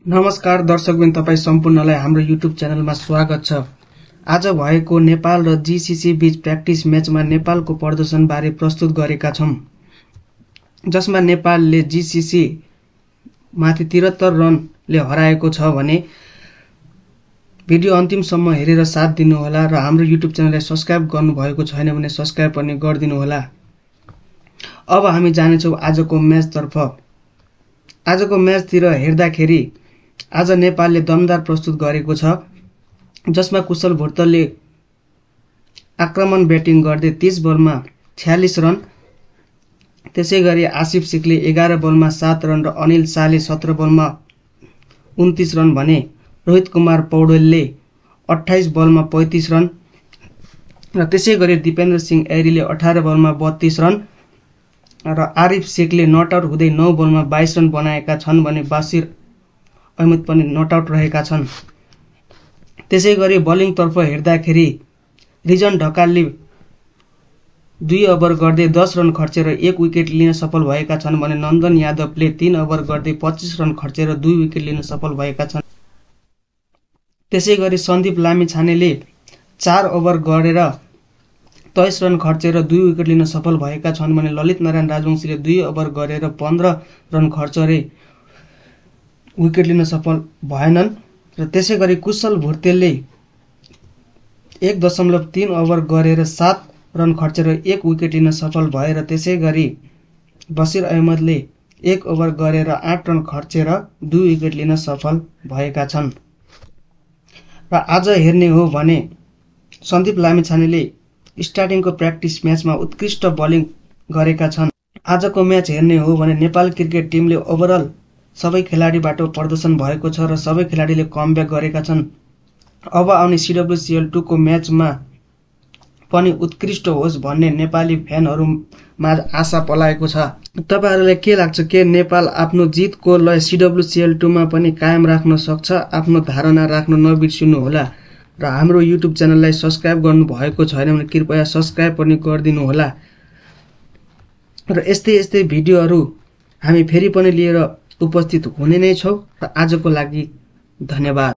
नमस्कार दर्शकबिन, तपाई सम्पूर्णलाई हाम्रो युट्युब च्यानलमा स्वागत छ। आज भएको नेपाल र जीसीसी बीच प्र्याक्टिस म्याचमा नेपालको प्रदर्शन बारे प्रस्तुत गरेका छौं, जसमा नेपालले जीसीसी माथि 73 रनले हराएको छ भने भिडियो अन्तिमसम्म हेरेर साथ दिनुहोला र हाम्रो युट्युब च्यानललाई सब्स्क्राइब गर्नुभएको छैन भने सब्स्क्राइब पनि गरिदिनुहोला। अब हामी जानेछौं आजको म्याचतर्फ। आजको म्याचतिर हेर्दाखेरि आज नेपालले दमदार प्रस्तुत गरेको छ, जसमा कुशल भुर्तलले आक्रमण ब्याटिङ गर्दै 30 बलमा 46 रन, त्यसैगरी आसिफ शेखले 11 बलमा 7 रन र अनिल शाहले 17 बलमा 29 रन भने रोहित कुमार पौडेलले 28 बलमा 35 रन र त्यसैगरी दिपेन्द्र सिंह ऐरीले 18 बलमा 32 रन र आरिफ शेखले नट आउट हुँदै 9 बलमा 22 रन बनाएका छन् भने बसिर अहमद पनि नट आउट रहेका छन्। त्यसैगरी बलिङतर्फ हेर्दाखेरि रिजन ढकालले 2 ओभर गर्दै 10 रन खर्चेर 1 विकेट लिन सफल भएका छन् भने नन्दन यादवले 3 ओभर गर्दै 25 रन खर्चेर 2 विकेट लिन सफल भएका छन्। त्यसैगरी सन्दीप लामिछानेले 4 ओभर गरेर 23 रन खर्चेर 2 विकेट लिन सफल भएका छन् भने ललित नारायण राजवंशीले 2 ओभर गरेर 15 रन खर्चेर विकेट लिन सफल भएनन् र त्यसैगरी कुशल भुर्तेलले 1.3 ओभर गरेर 7 रन खर्चेर 1 विकेट लिन सफल भए र त्यसैगरी बसिर अहमदले 1 ओभर गरेर 8 रन खर्चेर 2 विकेट लिन सफल भएका छन्। र आज हेर्ने हो भने सन्दीप लामिछानेले स्टार्टिङको प्र्याक्टिस म्याचमा उत्कृष्ट बलिङ गरेका छन्। आजको म्याच हेर्ने हो भने नेपाल क्रिकेट टिमले ओभरअल सबै खेलाडीबाट प्रदर्शन भएको छ र सबै खेलाडीले कमब्याक गरेका छन्। अब आउने CWCL 2 को म्याचमा पनि उत्कृष्ट होस् भन्ने नेपाली फ्यानहरूमा आशा पलाएको छ। तपाईहरुलाई के लाग्छ, के नेपाल आफ्नो जितको लय CWCL 2 मा पनि कायम राख्न सक्छ? आफ्नो धारणा राख्न नबिर्सिनु होला र हाम्रो युट्युब च्यानललाई सब्स्क्राइब गर्नु भएको छैन भने कृपया सब्स्क्राइब पनि गरिदिनु होला। र यस्तै भिडियोहरू हामी फेरि पनि लिएर उपस्थित हुने नै छौं। र आजको लागि धन्यवाद।